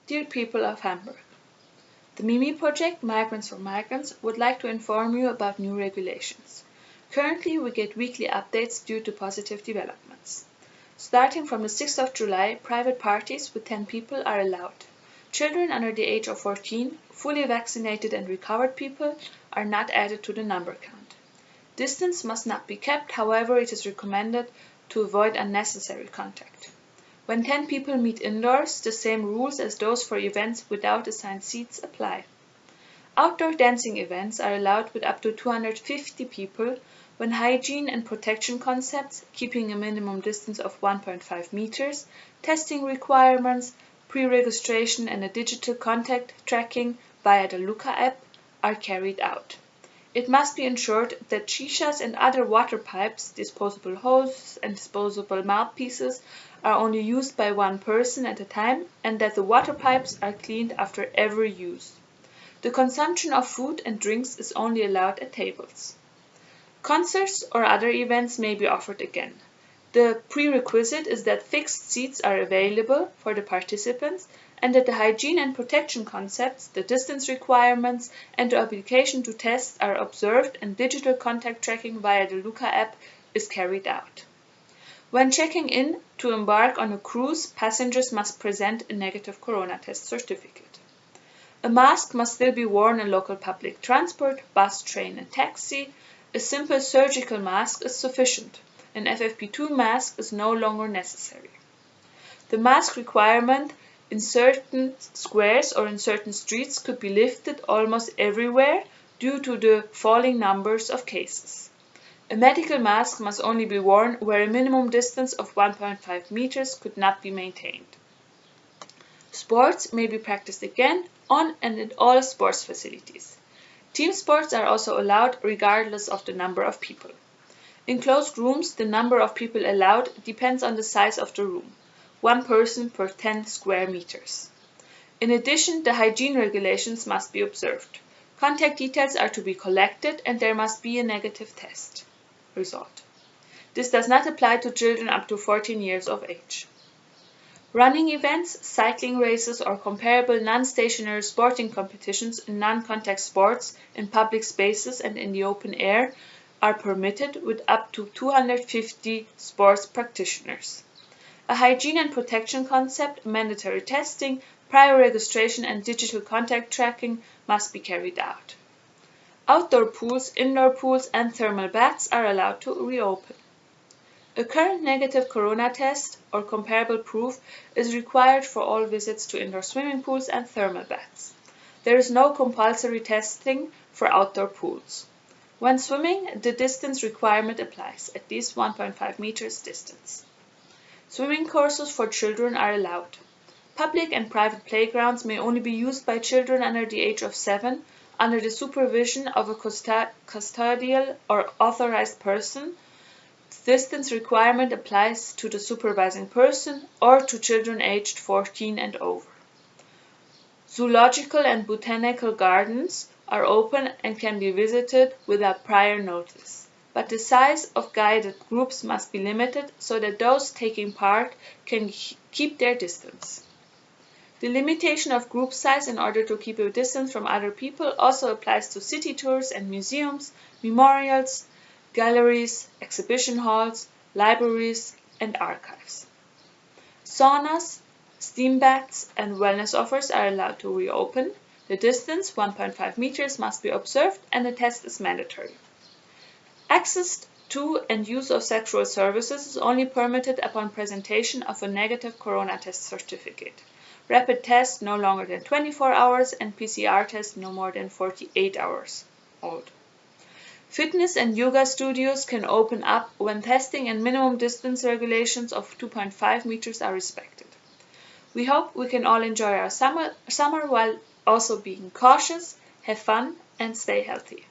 Dear people of Hamburg, the MIMI project, Migrants for Migrants, would like to inform you about new regulations. Currently, we get weekly updates due to positive developments. Starting from the 6th of July, private parties with 10 people are allowed. Children under the age of 14, fully vaccinated and recovered people are not added to the number count. Distance must not be kept, however, it is recommended to avoid unnecessary contact. When 10 people meet indoors, the same rules as those for events without assigned seats apply. Outdoor dancing events are allowed with up to 250 people when hygiene and protection concepts, keeping a minimum distance of 1.5 meters, testing requirements, pre-registration and a digital contact tracking via the Luca app are carried out. It must be ensured that shishas and other water pipes, disposable hoses and disposable mouthpieces are only used by one person at a time and that the water pipes are cleaned after every use. The consumption of food and drinks is only allowed at tables. Concerts or other events may be offered again. The prerequisite is that fixed seats are available for the participants and that the hygiene and protection concepts, the distance requirements, and the obligation to test are observed and digital contact tracking via the Luca app is carried out. When checking in to embark on a cruise, passengers must present a negative corona test certificate. A mask must still be worn in local public transport, bus, train, and taxi. A simple surgical mask is sufficient. An FFP2 mask is no longer necessary. The mask requirement in certain squares or in certain streets could be lifted almost everywhere due to the falling numbers of cases. A medical mask must only be worn where a minimum distance of 1.5 meters could not be maintained. Sports may be practiced again on and in all sports facilities. Team sports are also allowed regardless of the number of people. In closed rooms, the number of people allowed depends on the size of the room, 1 person per 10 square meters. In addition, the hygiene regulations must be observed. Contact details are to be collected and there must be a negative test result. This does not apply to children up to 14 years of age. Running events, cycling races, or comparable non-stationary sporting competitions in non-contact sports in public spaces and in the open air are permitted with up to 250 sports practitioners. A hygiene and protection concept, mandatory testing, prior registration and digital contact tracking must be carried out. Outdoor pools, indoor pools and thermal baths are allowed to reopen. A current negative corona test or comparable proof is required for all visits to indoor swimming pools and thermal baths. There is no compulsory testing for outdoor pools. When swimming, the distance requirement applies, at least 1.5 meters distance. Swimming courses for children are allowed. Public and private playgrounds may only be used by children under the age of 7 under the supervision of a custodial or authorized person. The distance requirement applies to the supervising person or to children aged 14 and over. Zoological and botanical gardens are open and can be visited without prior notice, but the size of guided groups must be limited so that those taking part can keep their distance. The limitation of group size in order to keep a distance from other people also applies to city tours and museums, memorials, galleries, exhibition halls, libraries, and archives. Saunas, steam baths, and wellness offers are allowed to reopen. The distance, 1.5 meters, must be observed and a test is mandatory. Access to and use of sexual services is only permitted upon presentation of a negative corona test certificate. Rapid tests no longer than 24 hours and PCR tests no more than 48 hours old. Fitness and yoga studios can open up when testing and minimum distance regulations of 2.5 meters are respected. We hope we can all enjoy our summer while also being cautious, have fun, and stay healthy.